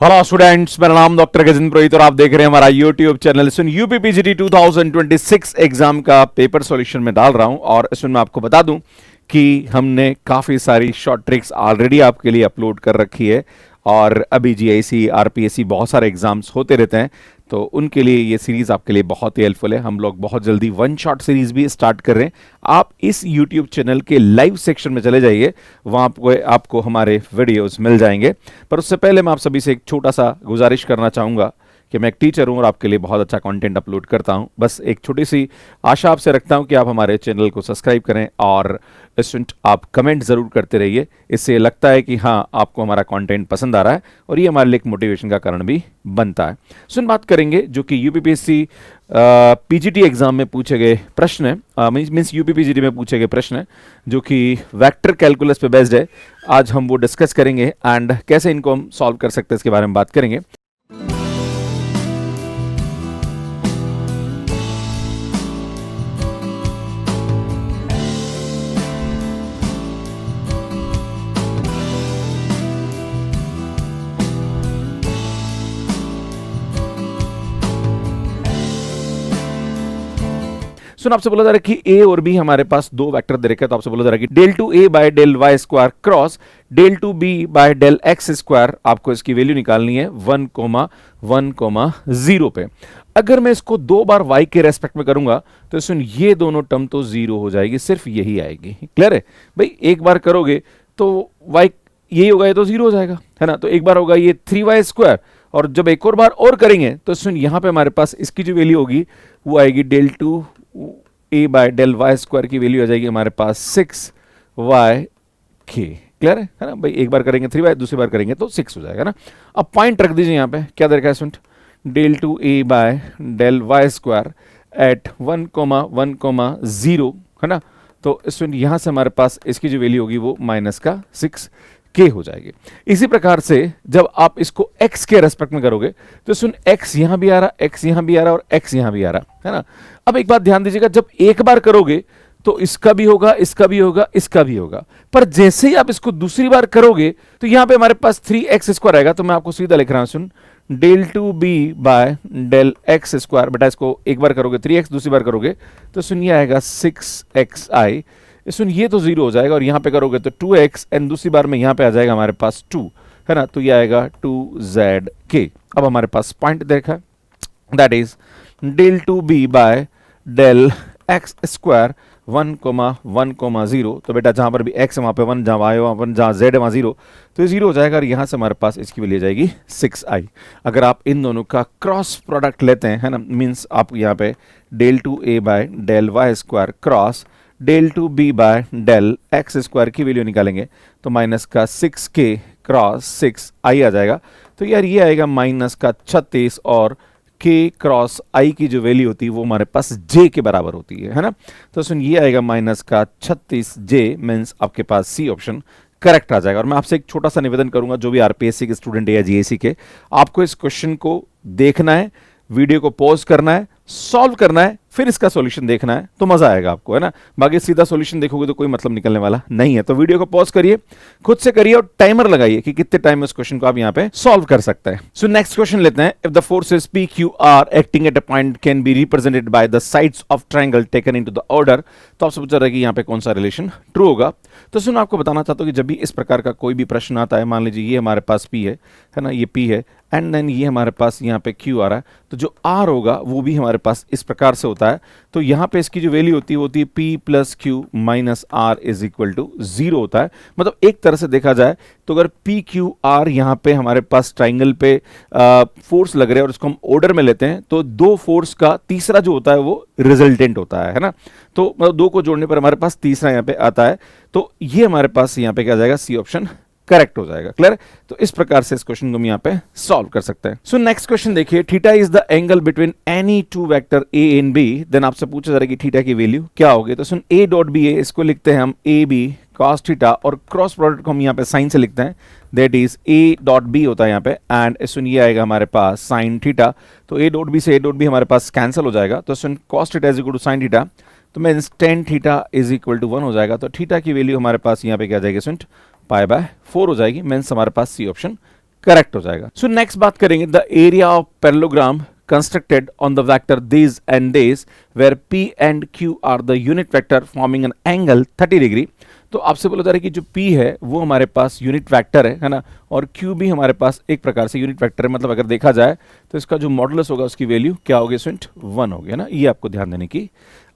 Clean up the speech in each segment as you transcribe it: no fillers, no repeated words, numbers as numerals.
Hello students, मेरा नाम doctor Gajendra पुरोहित और आप देख रहे हैं हमारा यूट्यूब चैनल। सुन यूपीपीजीटी 2026 एग्जाम का पेपर सॉल्यूशन में डाल रहा हूं और इसमें मैं आपको बता दूं कि हमने काफ़ी सारी शॉर्ट ट्रिक्स ऑलरेडी आपके लिए अपलोड कर रखी है और अभी जीआईसी आरपीएससी बहुत सारे एग्जाम्स होते रहते हैं, तो उनके लिए ये सीरीज़ आपके लिए बहुत ही हेल्पफुल है। हम लोग बहुत जल्दी वन शॉट सीरीज़ भी स्टार्ट कर रहे हैं। आप इस यूट्यूब चैनल के लाइव सेक्शन में चले जाइए, वहाँ आपको हमारे वीडियोस मिल जाएंगे। पर उससे पहले मैं आप सभी से एक छोटा सा गुजारिश करना चाहूँगा कि मैं एक टीचर हूं और आपके लिए बहुत अच्छा कंटेंट अपलोड करता हूं। बस एक छोटी सी आशा आपसे रखता हूं कि आप हमारे चैनल को सब्सक्राइब करें और स्टूडेंट आप कमेंट ज़रूर करते रहिए। इससे लगता है कि हाँ, आपको हमारा कंटेंट पसंद आ रहा है और ये हमारे लिए एक मोटिवेशन का कारण भी बनता है। बात करेंगे जो कि यूपीपीएससी पीजीटी एग्जाम में पूछे गए प्रश्न है, मीन्स यूपीपीजीटी में पूछे गए प्रश्न है जो कि वेक्टर कैलकुलस पे बेस्ड है। आज हम वो डिस्कस करेंगे एंड कैसे इनको हम सॉल्व कर सकते हैं इसके बारे में बात करेंगे। आपसे बोला जा रहा है कि ए और बी हमारे पास दो वेक्टर दे रखे हैं, तो आपसे बोला जा रहा है कि del two A by del Y square cross del two B by del x square, आपको इसकी वैल्यू निकालनी है 1,1,0 पे। अगर मैं इसको दो बार y के रेस्पेक्ट में करूंगा तो सुन ये दोनों टर्म तो जीरो हो जाएगी, सिर्फ यही आएगी। क्लियर है भाई? एक बार करोगे तो y यही होगा, ये तो जीरो हो जाएगा, है ना। तो एक बार होगा ये 3y स्क्वायर और जब एक और बार और करेंगे तो सुन यहां पे हमारे पास इसकी जो वैल्यू होगी वो आएगी del two A by del Y square की वैल्यू आ जाएगी हमारे पास 6y के। क्लियर है ना भाई? एक बार करेंगे 3y, दूसरी बार करेंगे तो 6 हो जाएगा ना। अब पॉइंट रख दीजिए यहाँ पे, क्या दे रखा है student? Del two A by del Y square at 1,1,0, है ना। तो स्टूडेंट यहाँ से हमारे पास इसकी जो वैल्यू होगी वो माइनस का 6 के हो जाएगी। इसी प्रकार से जब आप इसको x के रेस्पेक्ट में करोगे तो सुन x यहां भी आ रहा, x यहां भी आ रहा और x यहां भी आ रहा, है ना। अब एक बात ध्यान दीजिएगा, जब एक बार करोगे तो इसका भी होगा, इसका भी होगा, इसका भी होगा, पर जैसे ही आप इसको दूसरी बार करोगे तो यहां पे हमारे पास 3x स्क्वायर आएगा। तो मैं आपको सीधा लिख रहा हूं, सुन del two B by del x square, बेटा इसको एक बार करोगे 3x, दूसरी बार करोगे तो सुन ये आएगा 6xi। सुन ये तो जीरो हो जाएगा और यहां पे करोगे तो 2x एंड दूसरी बार में यहां पे आ जाएगा हमारे पास 2, है ना। तो ये आएगा 2zk। अब हमारे पास पॉइंट देखा, that is del two B by del x square 1,1,0। तो बेटा जहां पर भी x है वहां पे 1, जहां y है वहां 1, जहां z है वहां 0, तो ये 0 हो जाएगा और यहां से हमारे पास इसकी वैल्यू जाएगी 6i। अगर आप इन दोनों का क्रॉस प्रोडक्ट लेते हैं, है ना, मीन्स आप यहाँ पे del two A by del Y square cross del two B by del x square की वैल्यू निकालेंगे तो माइनस का 6k क्रॉस 6i आ जाएगा। तो यार ये आएगा माइनस का 36 और k क्रॉस i की जो वैल्यू होती है वो हमारे पास j के बराबर होती है ना। तो सुन ये आएगा माइनस का 36j, मीन्स आपके पास सी ऑप्शन करेक्ट आ जाएगा। और मैं आपसे एक छोटा सा निवेदन करूंगा, जो भी आरपीएससी के स्टूडेंट है या जीएससी के, आपको इस क्वेश्चन को देखना है, वीडियो को पॉज करना है, सॉल्व करना है, फिर इसका सॉल्यूशन देखना है, तो मजा आएगा आपको, है ना। बाकी सीधा सॉल्यूशन देखोगे तो कोई मतलब निकलने वाला नहीं है। तो वीडियो को पॉज करिए, खुद से करिए और टाइमर लगाइए कि कितने टाइम में इस क्वेश्चन को आप यहाँ पे सॉल्व कर सकते हैं। सो नेक्स्ट क्वेश्चन लेते हैं। If the forces P Q R acting at a point can be represented by the sides of triangle taken into the order, तो आपसे पूछा रहा है कि यहाँ पे कौन सा रिलेशन ट्रू होगा। तो सुन आपको बताना चाहता हूँ कि जब भी इस प्रकार का कोई भी प्रश्न आता है, मान लीजिए ये हमारे पास P है ना, ये P है एंड देन ये हमारे पास यहाँ पे Q आ रहा है, तो जो R होगा वो भी हमारे पास इस प्रकार से होता है। तो यहाँ पे इसकी जो वैल्यू होती है P plus Q minus R is equal to 0 होता है। मतलब एक तरह से देखा जाए तो अगर P Q R यहाँ पे हमारे पास ट्राइंगल पे फोर्स लग रहे हैं और इसको हम ऑर्डर में लेते हैं तो दो फोर्स का तीसरा जो होता है वो रिजल्टेंट होता है ना। तो मतलब दो को जोड़ने पर हमारे पास तीसरा यहाँ पे आता है, तो ये हमारे पास यहाँ पे क्या जाएगा, सी ऑप्शन करेक्ट हो जाएगा। क्लियर? तो इस प्रकार से इस क्वेश्चन को हम यहाँ पे सॉल्व कर सकते हैं। सो नेक्स्ट क्वेश्चन देखिए, theta is the angle between any two vector A and B, then आपसे पूछा जा रहा है कि थीटा की वैल्यू क्या होगी। तो सुन ए डॉट बी है, इसको लिखते हैं हम ए बी कॉस थीटा और क्रॉस प्रोडक्ट को हम यहाँ पे साइन से लिखते हैं, that is A dot B होता है यहाँ पे एंड सुन ये आएगा हमारे पास साइन थीटा। तो ए डॉट बी से ए डॉट बी हमारे पास कैंसिल हो जाएगा, तो सुन cos theta is equal to sine theta, तो means tan theta is equal to 1 हो जाएगा। तो थीटा की वैल्यू हमारे पास यहाँ पे क्या जाएगी स्टूडेंट, पाई बाय 4 हो जाएगी, मीन्स हमारे पास सी ऑप्शन करेक्ट हो जाएगा। सो नेक्स्ट बात करेंगे the area of parallelogram constructed on the vector these and days where P and Q are the unit vector forming an angle 30 degree. तो आपसे बोला जा रहा है कि जो P है वो हमारे पास यूनिट वेक्टर है ना, और Q भी हमारे पास एक प्रकार से यूनिट वेक्टर है, मतलब अगर देखा जाए तो इसका जो मॉडुलस होगा उसकी वैल्यू क्या होगी स्टूडेंट, 1 होगी, है ना। ये आपको ध्यान देने की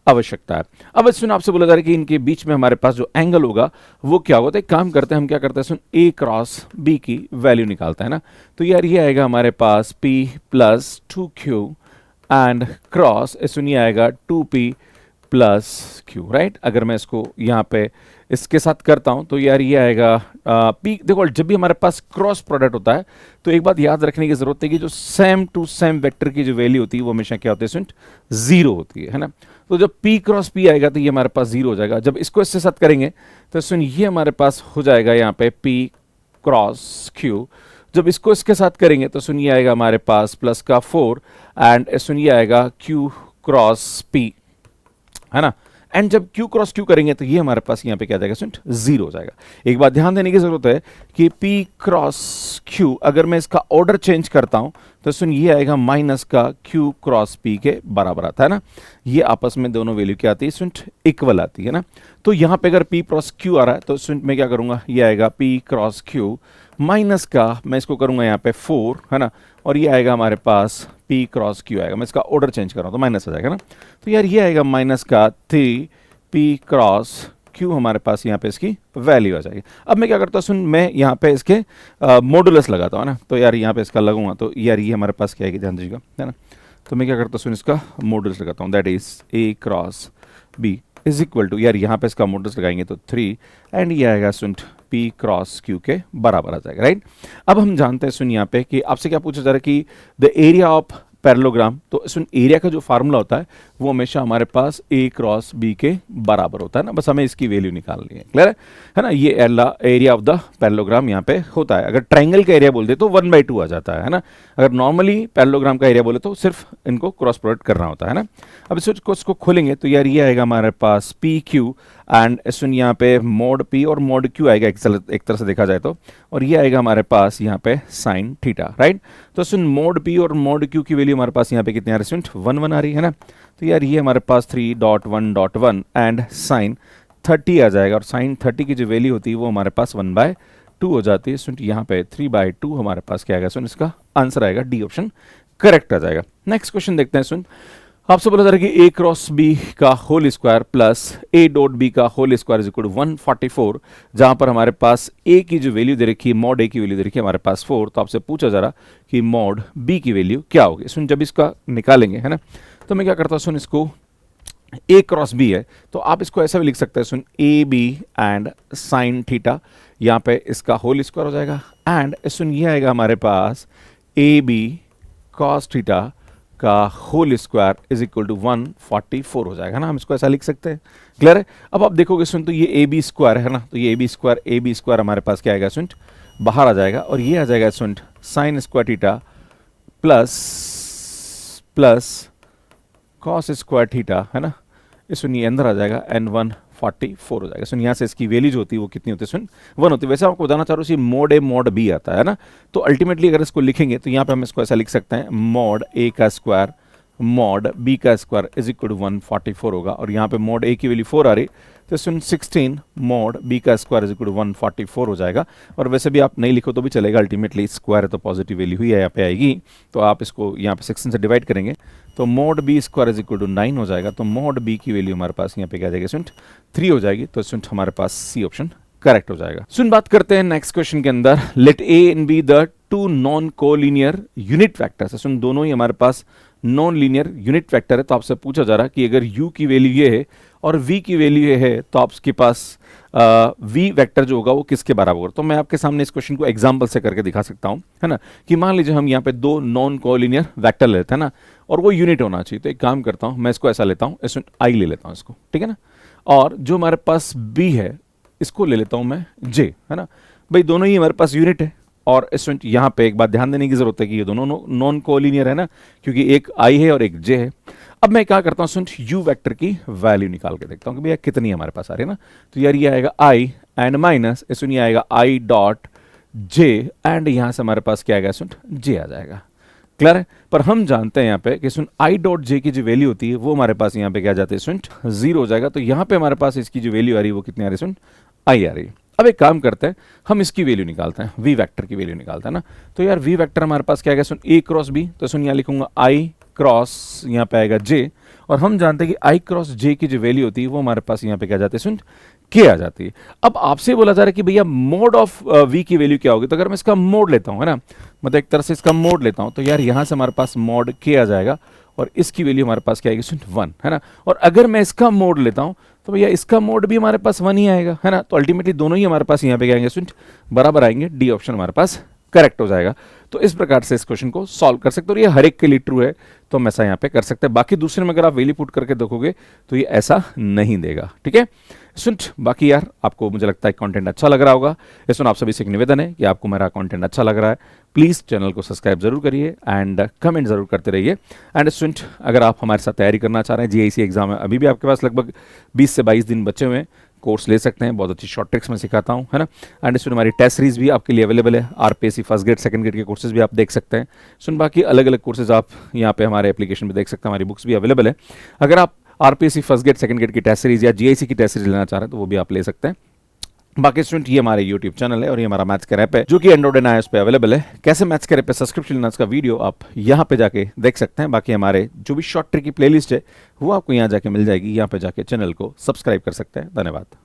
आवश्यकता है। अब इसमें आपसे बोला जा रहा है कि इनके बीच में हमारे पास जो एंगल होगा वो क्या होगा। तो एक काम करते हैं, हम क्या करते हैं, सुन ए क्रॉस बी की वैल्यू निकालते हैं ना। तो यार ये आएगा हमारे पास P plus 2Q and cross सुन ये आएगा 2P प्लस Q, राइट। अगर मैं इसको यहाँ पे इसके साथ करता हूँ तो यार ये आएगा P। देखो जब भी हमारे पास क्रॉस प्रोडक्ट होता है तो एक बात याद रखने की जरूरत है कि जो सेम टू सेम वेक्टर की जो वैल्यू होती है वो हमेशा क्या होती है स्टूडेंट, 0 होती है ना। तो जब P क्रॉस P आएगा तो ये हमारे पास 0 हो जाएगा। जब इसको इसके साथ करेंगे तो सुन ये हमारे पास हो जाएगा यहाँ पे P क्रॉस Q। जब इसको इसके साथ करेंगे तो सुन ये आएगा हमारे पास प्लस का 4 एंड सुन ये आएगा Q क्रॉस P, है ना। एंड जब Q क्रॉस Q करेंगे तो ये हमारे पास यहाँ पे क्या जाएगा स्टूडेंट, 0 हो जाएगा। एक बात ध्यान देने की जरूरत है कि P क्रॉस Q अगर मैं इसका ऑर्डर चेंज करता हूं तो सुन ये आएगा माइनस का Q क्रॉस P के बराबर आता है ना। ये आपस में दोनों वैल्यू क्या आती है स्टूडेंट, इक्वल आती है ना। तो यहाँ पे अगर P क्रॉस Q आ रहा है तो स्टूडेंट मैं क्या करूंगा, ये आएगा P क्रॉस Q माइनस का मैं इसको करूंगा यहाँ पे 4, है ना, और ये आएगा हमारे पास P क्रॉस Q आएगा। मैं इसका ऑर्डर चेंज कर रहा हूँ तो माइनस आ जाएगा ना। तो यार ये आएगा माइनस का 3P क्रॉस Q, हमारे पास यहाँ पे इसकी वैल्यू आ जाएगी। अब मैं क्या करता हूँ, सुन मैं यहाँ पे इसके मॉडुलस लगाता हूँ ना। तो यार यहाँ पे इसका लगूंगा तो यार ये हमारे पास क्या आएगी, ध्यान दीजिएगा, है ना। तो मैं क्या करता हूँ, सुन इसका मॉडुलस लगाता हूँ, that is A cross B is equal to, यार यहाँ पे इसका मॉडुलस लगाएंगे तो 3 एंड ये आएगा सुन P क्रॉस Q के बराबर आ जाएगा, राइट। अब हम जानते हैं सुन यहाँ पे कि आपसे क्या पूछा जा रहा है कि द एरिया ऑफ पैरेललोग्राम। तो सुन एरिया का जो फार्मूला होता है वो हमेशा हमारे पास A क्रॉस B के बराबर होता है ना, बस हमें इसकी वैल्यू निकालनी है, क्लियर है ना। ये एरिया ऑफ द पैरेललोग्राम यहाँ पे होता है। अगर ट्राइंगल का एरिया बोल दे तो 1/2 आ जाता है ना। अगर नॉर्मली पैरेललोग्राम का एरिया बोले तो सिर्फ इनको क्रॉस प्रोडक्ट करना होता है ना। अब इसको खोलेंगे तो यार ये आएगा हमारे पास PQ एंड सुन यहाँ पे मोड P और मोड Q आएगा एक तरह से देखा जाए तो, और ये आएगा हमारे पास यहाँ पे साइन थीटा, राइट। तो सुन मोड P और मोड Q की वैल्यू हमारे पास यहाँ पे कितनी आ रही है स्टूडेंट, 1 आ रही है ना। तो यार ये हमारे पास 3.1.1 एंड साइन 30 आ जाएगा, और साइन 30 की जो वैल्यू होती है वो हमारे पास 1/2 हो जाती है स्टूडेंट। यहाँ पे 3/2 हमारे पास क्या आएगा स्टूडेंट, इसका आंसर आएगा डी ऑप्शन करेक्ट आ जाएगा। नेक्स्ट क्वेश्चन देखते हैं स्टूडेंट। आपसे बोला जा रहा है कि A क्रॉस B का whole square plus A dot B का whole square is equal to 144, जहां पर हमारे पास A की जो वैल्यू दे रखी है, मॉड A की वैल्यू दे रखी है हमारे पास 4। तो आपसे पूछा जा रहा कि मॉड B की वैल्यू क्या होगी। सुन जब इसका निकालेंगे, है ना, तो मैं क्या करता हूँ, सुन इसको A क्रॉस B है तो आप इसको ऐसा भी लिख सकते हैं, सुन AB एंड साइन थीटा, यहाँ पे इसका होल स्क्वायर हो जाएगा एंड सुन ये आएगा हमारे पास AB कॉस थीटा का whole square is equal to 144 हो जाएगा ना। हम इसको ऐसा लिख सकते हैं, क्लियर है। अब आप देखोगे सुन तो ये AB स्क्वायर है ना, तो ये AB स्क्वायर हमारे पास क्या आएगा सुन, बाहर आ जाएगा, और ये आ जाएगा सुन sine square theta plus cos square theta, है ना। सुन ये अंदर आ जाएगा एंड 144 हो जाएगा। सुन यहाँ से इसकी वैल्यू जो होती है वो कितनी होती है सुन, 1 होती है। वैसे आपको बताना चाह रहा हूँ मोड A मोड B आता है ना। तो अल्टीमेटली अगर इसको लिखेंगे तो यहाँ पे हम इसको ऐसा लिख सकते हैं, मोड A का स्क्वायर मोड B का स्क्वायर इज इक्वल टू 144 होगा, और यहाँ पे मोड A की वैल्यू 4 आ रही तो सुन 16 मोड B का स्क्वायर इज इक्वल टू 144 हो जाएगा। और वैसे भी आप नहीं लिखो तो भी चलेगा, अल्टीमेटली स्क्वायर है तो पॉजिटिव वैल्यू ही यहाँ पे आएगी। तो आप इसको यहाँ पे 16 से डिवाइड करेंगे तो mod B square is equal to 9 हो जाएगा। तो मोड B की वैल्यू हमारे पास यहाँ पे क्या जाएगी सुन, 3 हो जाएगी। तो सुन हमारे पास सी ऑप्शन करेक्ट हो जाएगा। सुन बात करते हैं नेक्स्ट क्वेश्चन के अंदर, let A and B the 2 non collinear unit vectors है। सुन दोनों ही हमारे पास नॉन लीनियर यूनिट वेक्टर है। तो आपसे पूछा जा रहा है कि अगर U की वैल्यू ये है और V की वैल्यू ये है तो आपके पास V वेक्टर जो होगा वो किसके बराबर होगा। तो मैं आपके सामने इस क्वेश्चन को एग्जांपल से करके दिखा सकता हूं, है ना, कि मान लीजिए हम यहाँ पे 2 नॉन कोलिनियर वेक्टर लेते हैं ना, और वो यूनिट होना चाहिए। तो एक काम करता हूं, मैं इसको ऐसा लेता हूं, इसमें I ले लेता हूं इसको, ठीक है ना, और जो हमारे पास B है इसको ले लेता हूं मैं J, है ना। भाई दोनों ही हमारे पास यूनिट है, और स्टूडेंट यहाँ पे एक बात ध्यान देने की जरूरत है कि ये दोनों नॉन कोलिनियर है ना, क्योंकि एक I है और एक J है। अब मैं क्या करता हूँ स्टूडेंट, U वेक्टर की वैल्यू निकाल के देखता हूँ कि भैया कितनी हमारे पास आ रही है ना। तो यार ये आएगा I एंड माइनस स्टूडेंट ये आएगा I डॉट जे एंड यहाँ से हमारे पास क्या आएगा स्टूडेंट, जे आ जाएगा। क्लियर है। पर हम जानते हैं यहाँ पे कि स्टूडेंट आई डॉट जे की जो वैल्यू होती है वो हमारे पास यहाँ पे क्या जाती है स्टूडेंट, 0 हो जाएगा। तो यहाँ पे हमारे पास इसकी जो वैल्यू आ रही है वो कितनी आ रही है स्टूडेंट, आई आ रही है। अब एक काम करते हैं, हम इसकी वैल्यू निकालते हैं, वी वेक्टर की वैल्यू निकालते हैं ना। तो यार वी वेक्टर हमारे पास क्या आएगा सुन, ए क्रॉस बी। तो सुन यहाँ लिखूंगा आई क्रॉस, यहाँ पे आएगा जे, और हम जानते हैं कि आई क्रॉस जे की जो वैल्यू होती है वो हमारे पास यहाँ पे क्या जाती है सुन, के आ जाती है। अब आपसे बोला जा रहा है कि भैया मोड ऑफ वी की वैल्यू क्या होगी। तो अगर मैं इसका मोड लेता हूँ, है ना, मतलब एक तरह से इसका मोड लेता हूँ, तो यार यहाँ से हमारे पास मोड के आ जाएगा और इसकी वैल्यू हमारे पास क्या आएगी सुन, 1, है ना। और अगर मैं इसका मोड लेता हूँ तो भैया इसका मोड भी हमारे पास 1 ही आएगा, है ना। तो अल्टीमेटली दोनों ही हमारे पास यहाँ पे क्या आएंगे स्टूडेंट, बराबर आएंगे। डी ऑप्शन हमारे पास करेक्ट हो जाएगा। तो इस प्रकार से इस क्वेश्चन को सॉल्व कर सकते हो, और ये हर एक के लिए ट्रू है, तो हम ऐसा यहाँ पे कर सकते हैं। बाकी दूसरे में अगर आप वैल्यू पुट करके देखोगे तो ये ऐसा नहीं देगा, ठीक है स्टूडेंट। बाकी यार आपको मुझे लगता है कंटेंट अच्छा लग रहा होगा। इसमें आप सभी से एक निवेदन है कि आपको मेरा कंटेंट अच्छा लग रहा है, प्लीज़ चैनल को सब्सक्राइब जरूर करिए एंड कमेंट जरूर करते रहिए। एंड स्टूडेंट अगर आप हमारे साथ तैयारी करना चाह रहे हैं, जीआईसी एग्जाम है, अभी भी आपके पास लगभग 20 से 22 दिन बचे हुए हैं, कोर्स ले सकते हैं, बहुत अच्छी शॉर्ट ट्रिक्स में सिखाता हूँ, है ना। एंड इसमें हमारी टेस्ट सीरीज भी आपके लिए अवेलेबल है, RPSC first grade second grade के कोर्सेज भी आप देख सकते हैं। सुन बाकी अलग अलग कोर्सेज आप यहाँ पे हमारे एप्लीकेशन में देख सकते हैं, हमारी बुक्स भी अवेलेबल है। अगर आप RPSC first grade second grade की टेस्ट सीरीज या जीआईसी की टेस्ट सीरीज लेना चाह रहे हैं तो वो भी आप ले सकते हैं। बाकी स्टूडेंट ये हमारे YouTube चैनल है और ये हमारा मैथ्स का ऐप है जो कि एंड्रॉइड एंड iOS पे अवेलेबल है। कैसे मैथ्स के ऐप पे सब्सक्रिप्शन लेना, इसका वीडियो आप यहाँ पे जाके देख सकते हैं। बाकी हमारे जो भी शॉर्ट ट्रिक की प्लेलिस्ट है वो आपको यहाँ जाके मिल जाएगी, यहाँ पे जाके चैनल को सब्सक्राइब कर सकते हैं। धन्यवाद।